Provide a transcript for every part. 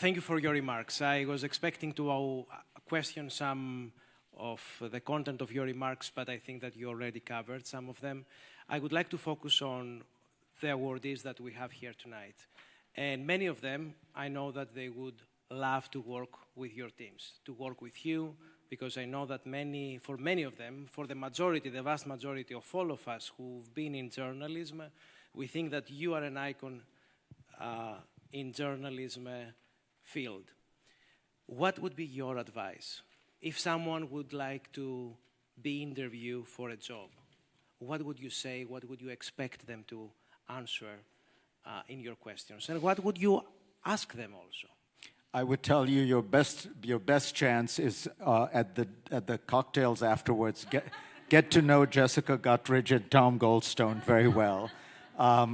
Thank you for your remarks. I was expecting to question some of the content of your remarks, but I think that you already covered some of them. I would like to focus on the awardees that we have here tonight. And many of them, I know that they would love to work with your teams, to work with you, because I know that for many of them, for the majority, the vast majority of all of us who've been in journalism, we think that you are an icon in journalism field. What would be your advice if someone would like to be interviewed for a job? What would you say? What would you expect them to answer in your questions? And what would you ask them also? I would tell you your best chance is at the cocktails afterwards. Get to know Jessica Guttridge and Tom Goldstone very well.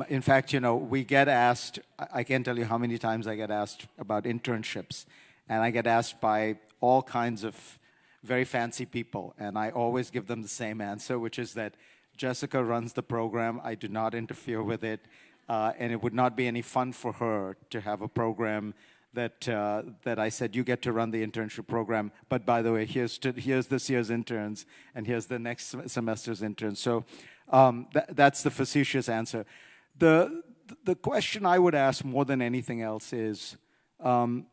In fact, you know, we get asked, I can't tell you how many times I get asked about internships. And I get asked by all kinds of very fancy people. And I always give them the same answer, which is that Jessica runs the program. I do not interfere with it. And it would not be any fun for her to have a program that I said, you get to run the internship program. But by the way, here's this year's interns, and here's the next semester's interns. So that's the facetious answer. The question I would ask more than anything else is, how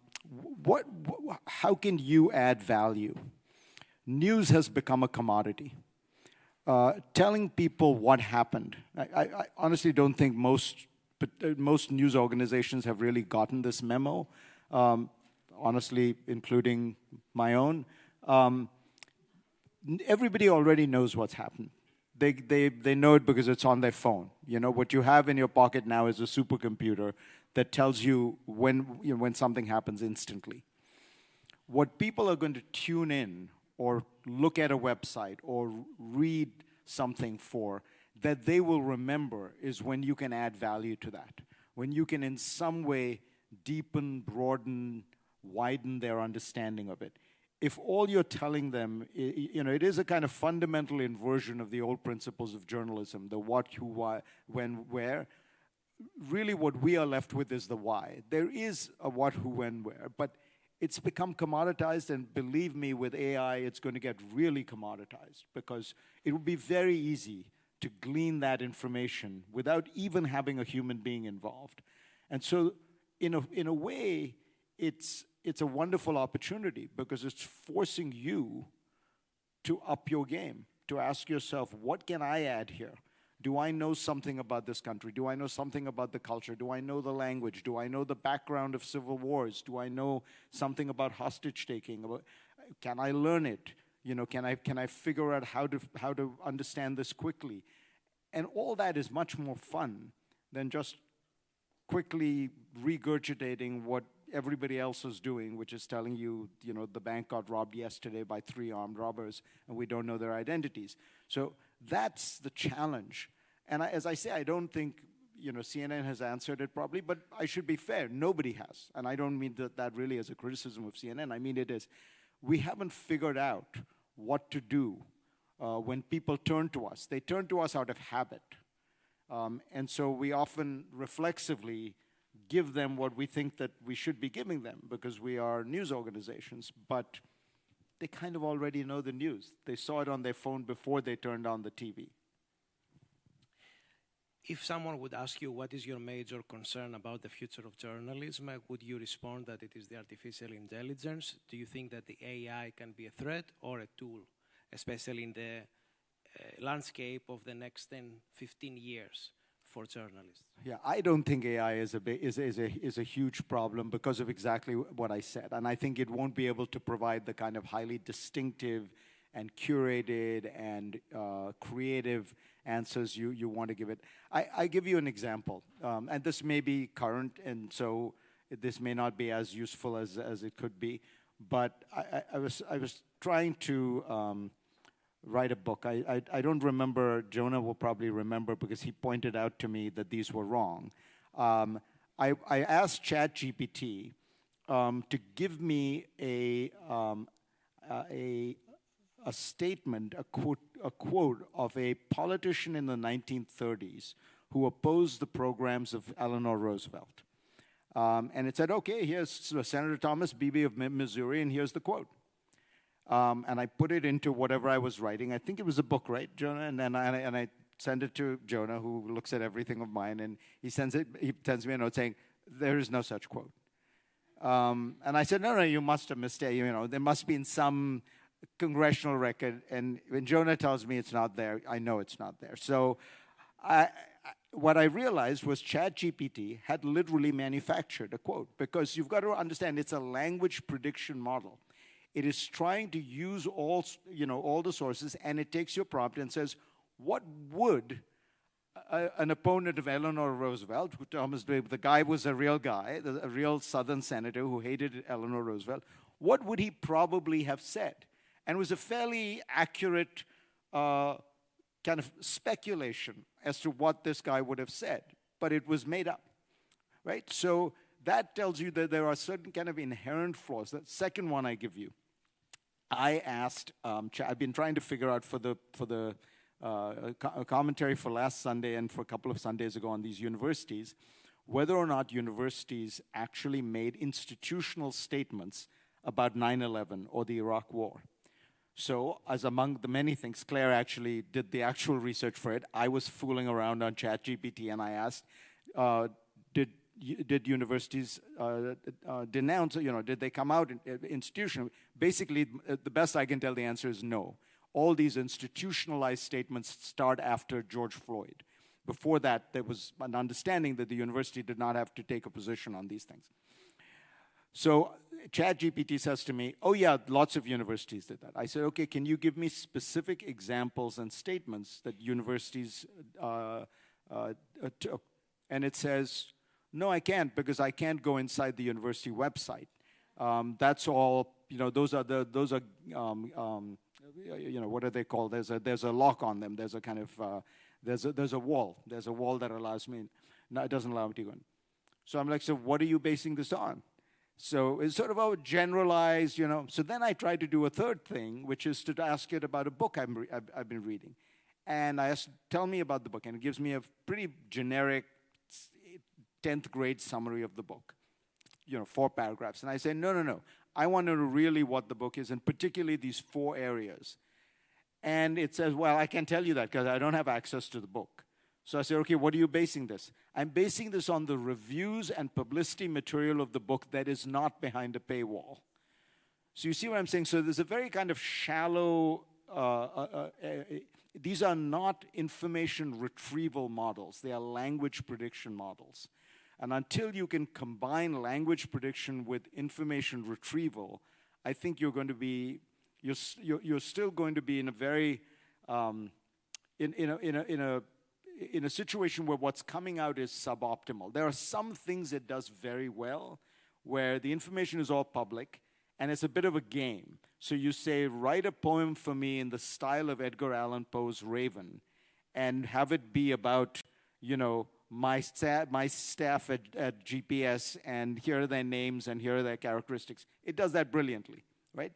can you add value? News has become a commodity. Telling people what happened. I honestly don't think most news organizations have really gotten this memo, honestly, including my own. Everybody already knows what's happened. They know it because it's on their phone. You know, what you have in your pocket now is a supercomputer that tells you when something happens instantly. What people are going to tune in or look at a website or read something for that they will remember is when you can add value to that. When you can in some way deepen, broaden, widen their understanding of it. If all you're telling them, you know, it is a kind of fundamental inversion of the old principles of journalism, the what, who, why, when, where. Really what we are left with is the why. There is a what, who, when, where, but it's become commoditized, and believe me, with AI, it's going to get really commoditized because it will be very easy to glean that information without even having a human being involved. And so, in a way, it's a wonderful opportunity because it's forcing you to up your game, to ask yourself, what can I add here? Do I know something about this country? Do I know something about the culture? Do I know the language? Do I know the background of civil wars? Do I know something about hostage taking? Can I learn it? You know, can I figure out how to understand this quickly? And all that is much more fun than just quickly regurgitating what everybody else is doing, which is telling you, you know, the bank got robbed yesterday by 3 armed robbers, and we don't know their identities. So that's the challenge. And as I say, I don't think, you know, CNN has answered it properly, but I should be fair. Nobody has. And I don't mean that really as a criticism of CNN. I mean it is, we haven't figured out what to do when people turn to us. They turn to us out of habit. And so we often reflexively give them what we think that we should be giving them because we are news organizations, but they kind of already know the news. They saw it on their phone before they turned on the TV. If someone would ask you what is your major concern about the future of journalism, would you respond that it is the artificial intelligence? Do you think that the AI can be a threat or a tool, especially in the landscape of the next 10, 15 years for journalists? Yeah, I don't think AI is a huge problem because of exactly what I said. And I think it won't be able to provide the kind of highly distinctive and curated and creative answers you want to give it. I give you an example, and this may be current, and so this may not be as useful as it could be. But I was trying to write a book. I don't remember. Jonah will probably remember because he pointed out to me that these were wrong. I asked ChatGPT to give me a statement, a quote of a politician in the 1930s who opposed the programs of Eleanor Roosevelt. And it said, okay, here's Senator Thomas Beebe of Missouri, and here's the quote. And I put it into whatever I was writing. I think it was a book, right, Jonah? And then I send it to Jonah, who looks at everything of mine, and he sends me a note saying, there is no such quote. And I said, no, you must have mistaken. There must be in some congressional record. And when Jonah tells me it's not there, I know it's not there. So what I realized was ChatGPT had literally manufactured a quote, because you've got to understand it's a language prediction model. It is trying to use all the sources, and it takes your prompt and says, what would an opponent of Eleanor Roosevelt, the guy was a real guy, a real Southern senator who hated Eleanor Roosevelt, what would he probably have said? And it was a fairly accurate kind of speculation as to what this guy would have said, but it was made up, right? So that tells you that there are certain kind of inherent flaws. The second one I give you, I asked, I've been trying to figure out for the commentary for last Sunday and for a couple of Sundays ago on these universities, whether or not universities actually made institutional statements about 9/11 or the Iraq War. So, as among the many things, Claire actually did the actual research for it. I was fooling around on ChatGPT, and I asked, did universities denounce, did they come out institutional? Basically, the best I can tell, the answer is no. All these institutionalized statements start after George Floyd. Before that, there was an understanding that the university did not have to take a position on these things. So ChatGPT says to me, oh yeah, lots of universities did that. I said, okay, can you give me specific examples and statements that universities took? And it says, no, I can't, because I can't go inside the university website. That's all, those are what are they called? There's a lock on them. There's a kind of, there's a wall. There's a wall that allows me, no, it doesn't allow me to go in. So I'm like, so what are you basing this on? So it's sort of a generalized, So then I tried to do a third thing, which is to ask it about a book I've been reading. And I asked, tell me about the book. And it gives me a pretty generic 10th grade summary of the book, 4 paragraphs. And I say, no. I want to know really what the book is, and particularly these 4 areas. And it says, well, I can't tell you that because I don't have access to the book. So I said, okay, what are you basing this? I'm basing this on the reviews and publicity material of the book that is not behind a paywall. So you see what I'm saying? So there's a very kind of shallow, these are not information retrieval models. They are language prediction models. And until you can combine language prediction with information retrieval, I think you're going to be, you're still going to be in a very, in a situation where what's coming out is suboptimal. There are some things it does very well, where the information is all public, and it's a bit of a game. So you say, write a poem for me in the style of Edgar Allan Poe's Raven, and have it be about, my staff at GPS, and here are their names, and here are their characteristics. It does that brilliantly, right?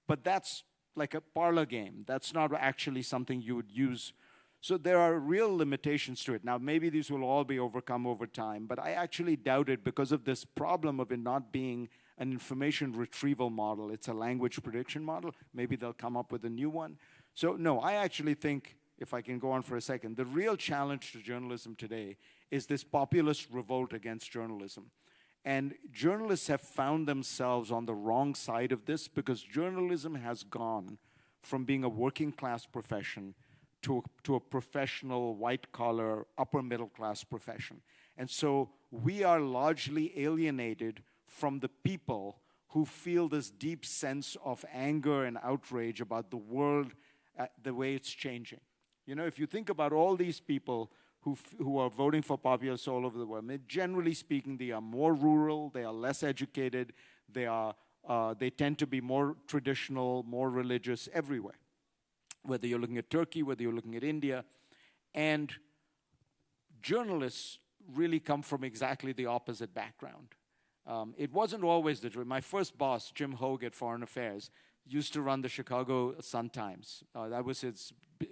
But that's like a parlor game. That's not actually something you would use. So there are real limitations to it. Now, maybe these will all be overcome over time, but I actually doubt it because of this problem of it not being an information retrieval model. It's a language prediction model. Maybe they'll come up with a new one. So no, I actually think, if I can go on for a second, the real challenge to journalism today is this populist revolt against journalism. And journalists have found themselves on the wrong side of this because journalism has gone from being a working class profession to a professional, white-collar, upper-middle-class profession. And so we are largely alienated from the people who feel this deep sense of anger and outrage about the world, the way it's changing. If you think about all these people who are voting for populists all over the world, generally speaking, they are more rural, they are less educated, they tend to be more traditional, more religious everywhere. Whether you're looking at Turkey, whether you're looking at India. And journalists really come from exactly the opposite background. It wasn't always the truth. My first boss, Jim Hogue at Foreign Affairs, used to run the Chicago Sun-Times. That was his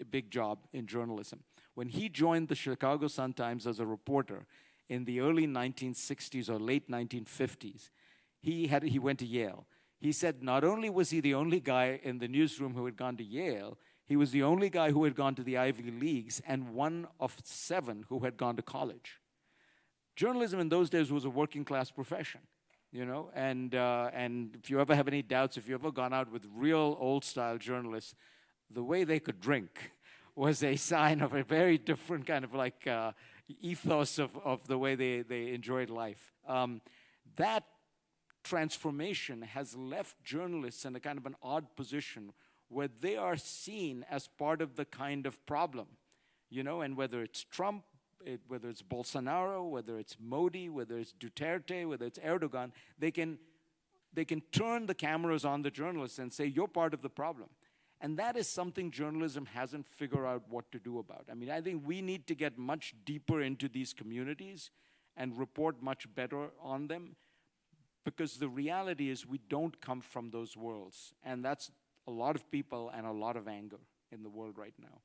big job in journalism. When he joined the Chicago Sun-Times as a reporter, in the early 1960s or late 1950s. He went to Yale. He said not only was he the only guy in the newsroom who had gone to Yale, he was the only guy who had gone to the Ivy Leagues and one of 7 who had gone to college. Journalism in those days was a working class profession, you know, and if you ever have any doubts, if you ever gone out with real old style journalists, the way they could drink was a sign of a very different kind of like ethos of the way they enjoyed life. That transformation has left journalists in a kind of an odd position where they are seen as part of the kind of problem, you know, and whether it's Trump, whether it's Bolsonaro, whether it's Modi, whether it's Duterte, whether it's Erdogan, they can turn the cameras on the journalists and say, you're part of the problem. And that is something journalism hasn't figured out what to do about. I mean, I think we need to get much deeper into these communities and report much better on them, because the reality is we don't come from those worlds. And that's a lot of people and a lot of anger in the world right now.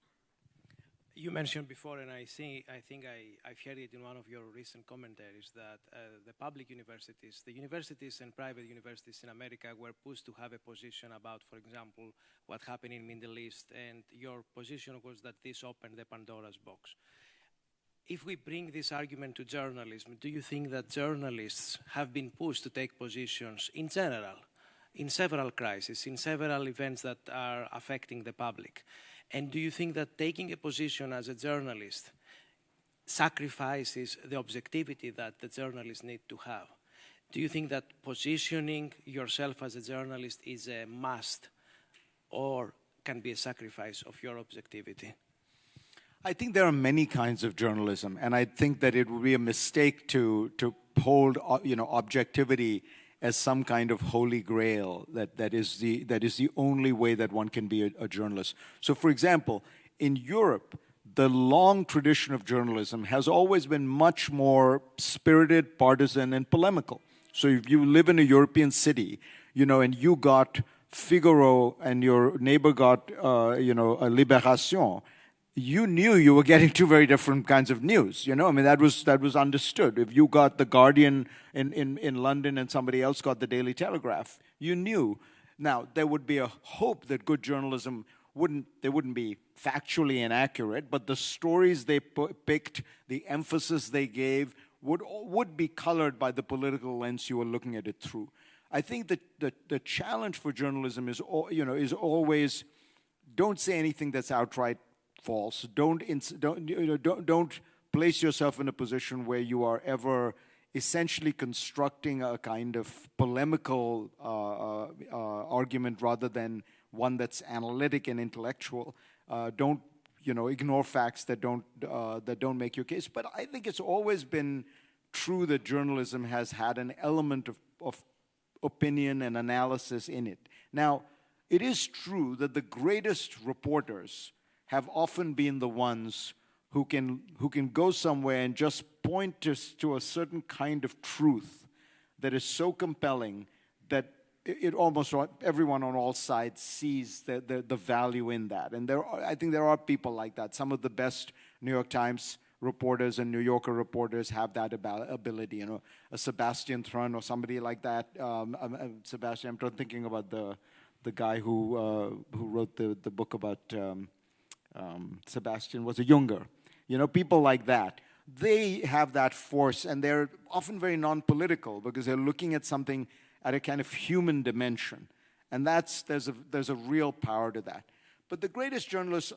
You mentioned before, and I think I've heard it in one of your recent commentaries, that the public universities, the universities and private universities in America were pushed to have a position about, for example, what happened in the Middle East, and your position was that this opened the Pandora's box. If we bring this argument to journalism, do you think that journalists have been pushed to take positions in general, in several crises, in several events that are affecting the public? And do you think that taking a position as a journalist sacrifices the objectivity that the journalists need to have? Do you think that positioning yourself as a journalist is a must or can be a sacrifice of your objectivity? I think there are many kinds of journalism, and I think that it would be a mistake to hold, you know, objectivity as some kind of holy grail that is the only way that one can be a journalist. So, for example, in Europe, the long tradition of journalism has always been much more spirited, partisan, and polemical. So, if you live in a European city, you know, and you got Figaro and your neighbor got, you know, a Libération, you knew you were getting 2 very different kinds of news, you know? I mean, that was understood. If you got The Guardian in London and somebody else got the Daily Telegraph, you knew. Now, there would be a hope that good journalism wouldn't be factually inaccurate, but the stories they picked, the emphasis they gave, would be colored by the political lens you were looking at it through. I think that the challenge for journalism is, you know, is always, don't say anything that's outright false. Don't place yourself in a position where you are ever essentially constructing a kind of polemical argument rather than one that's analytic and intellectual. Don't, you know, ignore facts that don't make your case. But I think it's always been true that journalism has had an element of opinion and analysis in it. Now, it is true that the greatest reporters have often been the ones who can go somewhere and just point to a certain kind of truth that is so compelling that it almost everyone on all sides sees the value in that. And I think there are people like that. Some of the best New York Times reporters and New Yorker reporters have that ability. You know, a Sebastian Thrun or somebody like that. Sebastian, I'm thinking about the guy who wrote the book about. Sebastian was a Junger. You know, people like that. They have that force, and they're often very non-political because they're looking at something at a kind of human dimension. And there's a real power to that. But the greatest journalists,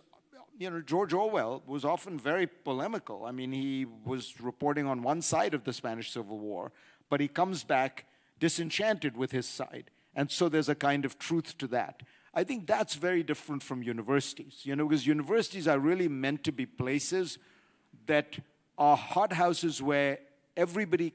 you know, George Orwell was often very polemical. I mean, he was reporting on one side of the Spanish Civil War, but he comes back disenchanted with his side. And so there's a kind of truth to that. I think that's very different from universities, you know, because universities are really meant to be places that are hothouses where everybody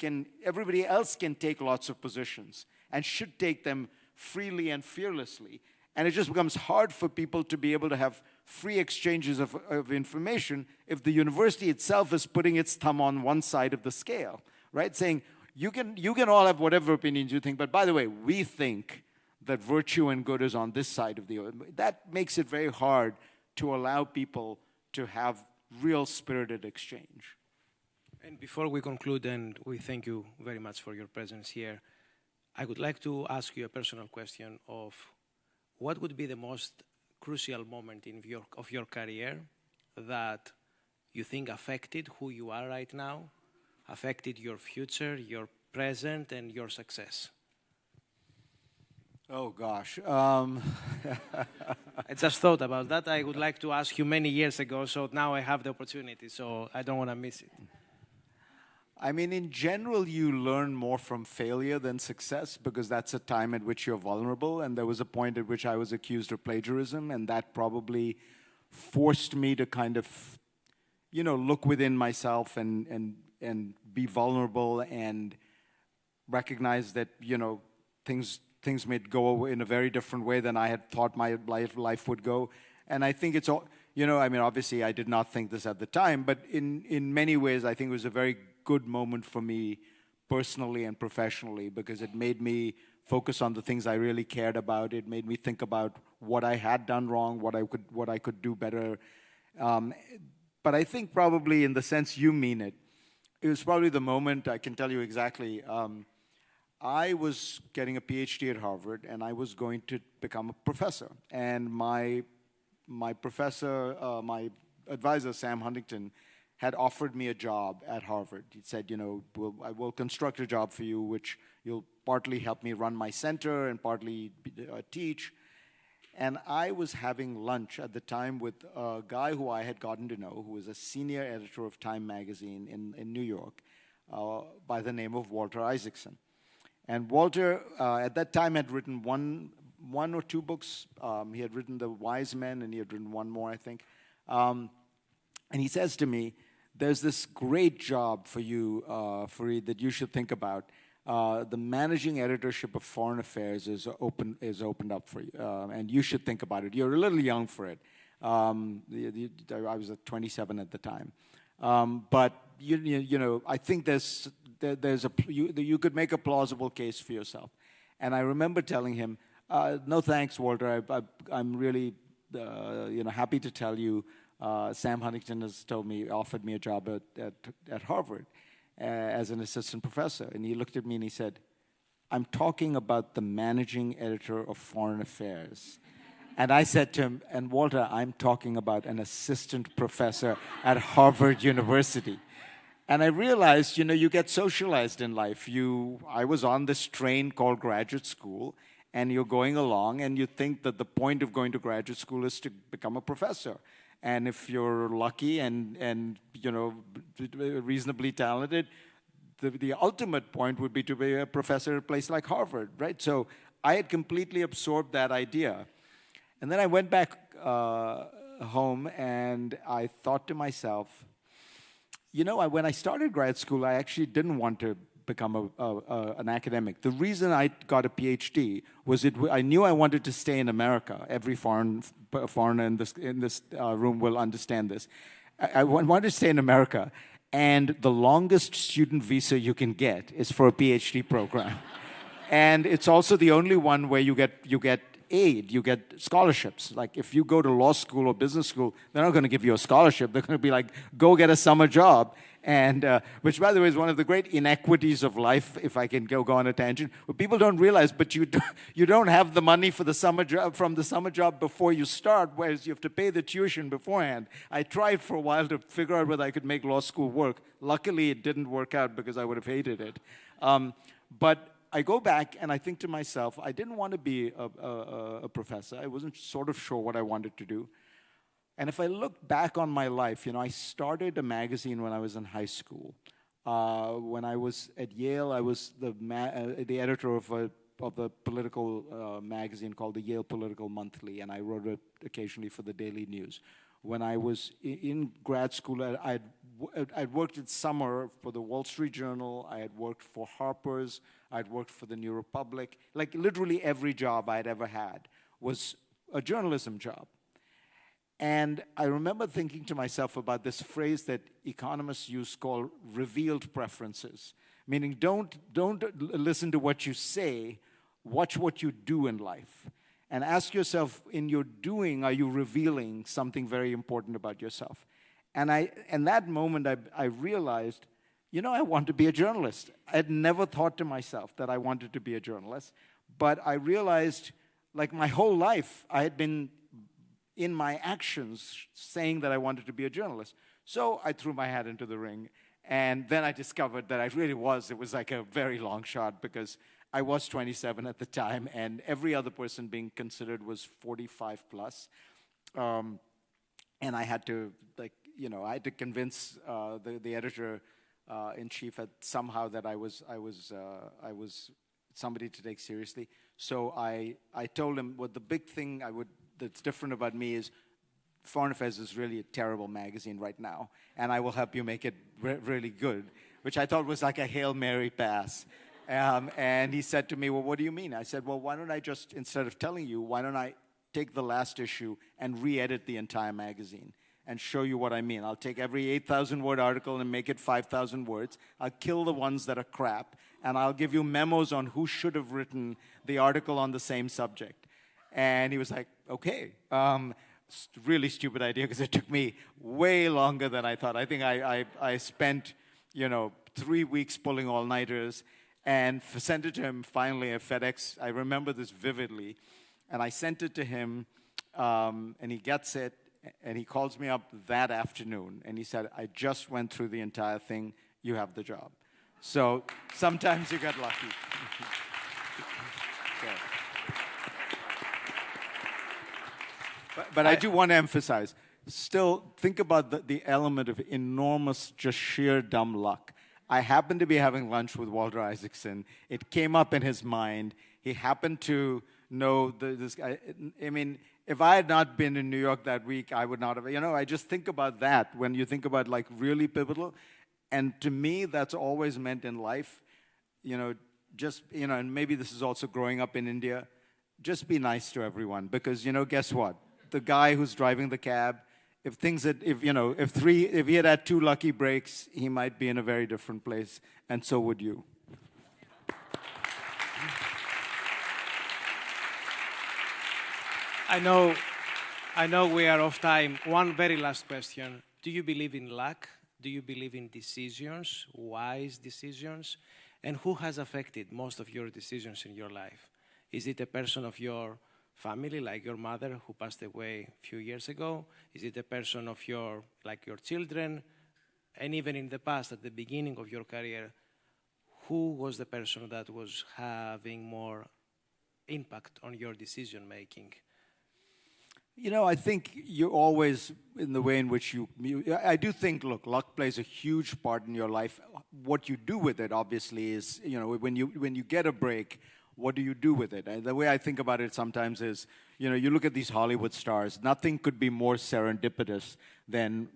else can take lots of positions and should take them freely and fearlessly. And it just becomes hard for people to be able to have free exchanges of information if the university itself is putting its thumb on one side of the scale, right? Saying, you can all have whatever opinions you think, but by the way, we think that virtue and good is on this side of the earth. That makes it very hard to allow people to have real spirited exchange. And before we conclude, and we thank you very much for your presence here, I would like to ask you a personal question of what would be the most crucial moment of your career that you think affected who you are right now, affected your future, your present, and your success? Oh, gosh. I just thought about that. I would like to ask you many years ago, so now I have the opportunity, so I don't want to miss it. I mean, in general, you learn more from failure than success because that's a time at which you're vulnerable. And there was a point at which I was accused of plagiarism, and that probably forced me to kind of, you know, look within myself and be vulnerable and recognize that, you know, things may go in a very different way than I had thought my life would go. And I think it's all, you know, I mean, obviously I did not think this at the time, but in many ways I think it was a very good moment for me personally and professionally because it made me focus on the things I really cared about. It made me think about what I had done wrong, what I could do better. But I think probably in the sense you mean it, it was probably the moment, I can tell you exactly, I was getting a PhD at Harvard and I was going to become a professor. And my professor, my advisor, Sam Huntington, had offered me a job at Harvard. He said, you know, I will construct a job for you, which you'll partly help me run my center and partly teach. And I was having lunch at the time with a guy who I had gotten to know, who was a senior editor of Time magazine in New York, by the name of Walter Isaacson. And Walter, at that time, had written one or two books. He had written The Wise Men, and he had written one more, I think. And he says to me, there's this great job for you, Fareed, that you should think about. The managing editorship of Foreign Affairs is opened up for you, and you should think about it. You're a little young for it. I was 27 at the time, but you know, I think you could make a plausible case for yourself. And I remember telling him, "No thanks, Walter. I'm really happy to tell you." Sam Huntington has offered me a job at Harvard as an assistant professor. And he looked at me and he said, "I'm talking about the managing editor of Foreign Affairs." And I said to him, "And Walter, I'm talking about an assistant professor at Harvard University." And I realized, you know, you get socialized in life. I was on this train called graduate school, and you're going along, and you think that the point of going to graduate school is to become a professor. And if you're lucky and you know, reasonably talented, the ultimate point would be to be a professor at a place like Harvard, right? So I had completely absorbed that idea. And then I went back home and I thought to myself, you know, when I started grad school, I actually didn't want to become an academic. The reason I got a PhD was I knew I wanted to stay in America. Every foreigner in this room will understand this. I wanted to stay in America, and the longest student visa you can get is for a PhD program. And it's also the only one where you get aid, you get scholarships. Like if you go to law school or business school, they're not going to give you a scholarship. They're going to be like, go get a summer job. And which, by the way, is one of the great inequities of life, if I can go on a tangent. What people don't realize, but you don't have the money for the summer job from the summer job before you start, whereas you have to pay the tuition beforehand. I tried for a while to figure out whether I could make law school work. Luckily, it didn't work out because I would have hated it. But I go back and I think to myself, I didn't want to be a professor. I wasn't sort of sure what I wanted to do. And if I look back on my life, you know, I started a magazine when I was in high school. When I was at Yale, I was the editor of a political magazine called the Yale Political Monthly, and I wrote it occasionally for the Daily News. When I was in grad school, I'd worked in summer for the Wall Street Journal. I had worked for Harper's. I'd worked for the New Republic. Like literally every job I'd ever had was a journalism job. And I remember thinking to myself about this phrase that economists use called revealed preferences, meaning don't listen to what you say, watch what you do in life. And ask yourself, in your doing, are you revealing something very important about yourself? And in that moment, I realized you know, I want to be a journalist. I had never thought to myself that I wanted to be a journalist, but I realized, like my whole life, I had been in my actions saying that I wanted to be a journalist. So I threw my hat into the ring, and then I discovered that it was like a very long shot, because I was 27 at the time, and every other person being considered was 45 plus. And I had to, I had to convince the editor in chief somehow that I was somebody to take seriously. So I told him, well, the big thing that's different about me is Foreign Affairs is really a terrible magazine right now, and I will help you make it really good, which I thought was like a Hail Mary pass. And he said to me, well, what do you mean? I said, well, why don't I just, instead of telling you, why don't I take the last issue and re-edit the entire magazine and show you what I mean. I'll take every 8,000-word article and make it 5,000 words. I'll kill the ones that are crap, and I'll give you memos on who should have written the article on the same subject. And he was like, okay. Really stupid idea, because it took me way longer than I thought. I think I spent, 3 weeks pulling all-nighters, and sent it to him finally at FedEx. I remember this vividly. And I sent it to him, and he gets it, and he calls me up that afternoon, and he said, I just went through the entire thing. You have the job. So sometimes you get lucky. But I do want to emphasize, still think about the element of enormous, just sheer dumb luck. I happened to be having lunch with Walter Isaacson. It came up in his mind. He happened to know this guy. I mean, if I had not been in New York that week, I would not have. I just think about that when you think about like really pivotal. And to me, that's always meant in life, and maybe this is also growing up in India, just be nice to everyone, because, guess what? The guy who's driving the cab, if he had 2 lucky breaks, he might be in a very different place, and so would you. I know we are off time. One very last question. Do you believe in luck? Do you believe in decisions, wise decisions? And who has affected most of your decisions in your life? Is it a person of your family, like your mother, who passed away a few years ago? Is it a person of your children? And even in the past, at the beginning of your career, who was the person that was having more impact on your decision-making? I think you're always in the way in which I do think, look, luck plays a huge part in your life. What you do with it, obviously, is, when you get a break, what do you do with it? And the way I think about it sometimes is, you look at these Hollywood stars. Nothing could be more serendipitous than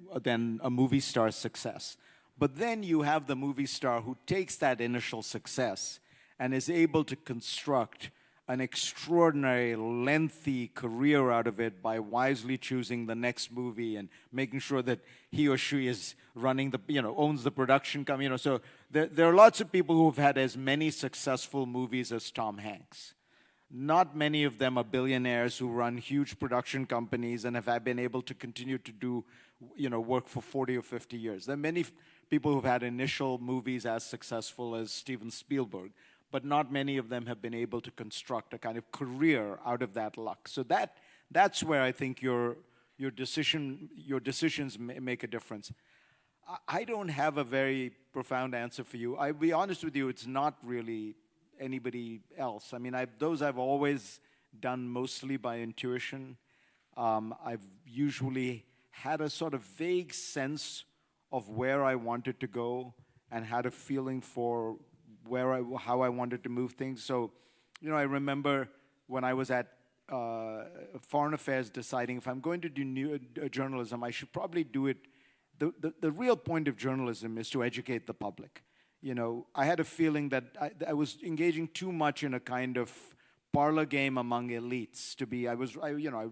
a movie star's success. But then you have the movie star who takes that initial success and is able to construct an extraordinary, lengthy career out of it by wisely choosing the next movie and making sure that he or she is running owns the production company. So there are lots of people who have had as many successful movies as Tom Hanks. Not many of them are billionaires who run huge production companies and have been able to continue to do, work for 40 or 50 years. There are many people who've had initial movies as successful as Steven Spielberg, but not many of them have been able to construct a kind of career out of that luck. So that's where I think your decisions make a difference. I don't have a very profound answer for you. I'll be honest with you, it's not really anybody else. I mean, those I've always done mostly by intuition. I've usually had a sort of vague sense of where I wanted to go and had a feeling for how I wanted to move things. So, I remember when I was at Foreign Affairs deciding if I'm going to do journalism, I should probably do it. The real point of journalism is to educate the public. I had a feeling that I was engaging too much in a kind of parlor game among elites. I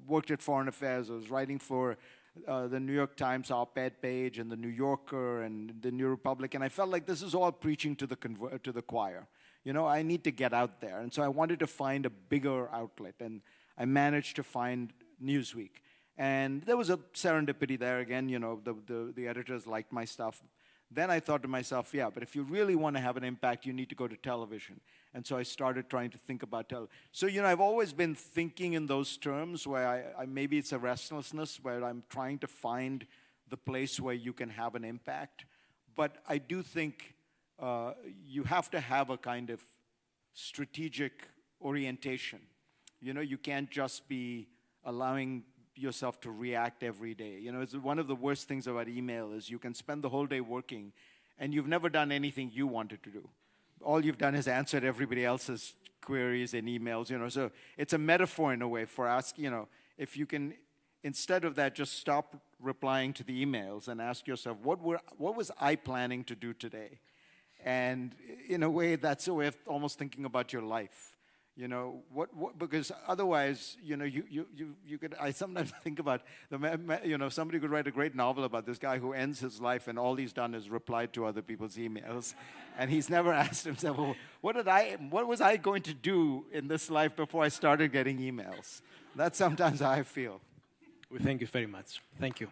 worked at Foreign Affairs. I was writing for the New York Times op-ed page and the New Yorker and the New Republic, and I felt like this is all preaching to the choir. I need to get out there, and so I wanted to find a bigger outlet, and I managed to find Newsweek, and there was a serendipity there again. The editors liked my stuff. Then I thought to myself, yeah, but if you really want to have an impact, you need to go to television. And so I started trying to think about television. So, I've always been thinking in those terms where maybe it's a restlessness, where I'm trying to find the place where you can have an impact. But I do think you have to have a kind of strategic orientation. You can't just be allowing yourself to react every day. It's one of the worst things about email is you can spend the whole day working and you've never done anything you wanted to do. All you've done is answered everybody else's queries and emails, So it's a metaphor in a way for asking, if you can, instead of that, just stop replying to the emails and ask yourself, what was I planning to do today? And in a way, that's a way of almost thinking about your life. Because otherwise, you could, I sometimes think about, somebody could write a great novel about this guy who ends his life and all he's done is replied to other people's emails. And he's never asked himself, well, what was I going to do in this life before I started getting emails? That's sometimes how I feel. We thank you very much. Thank you.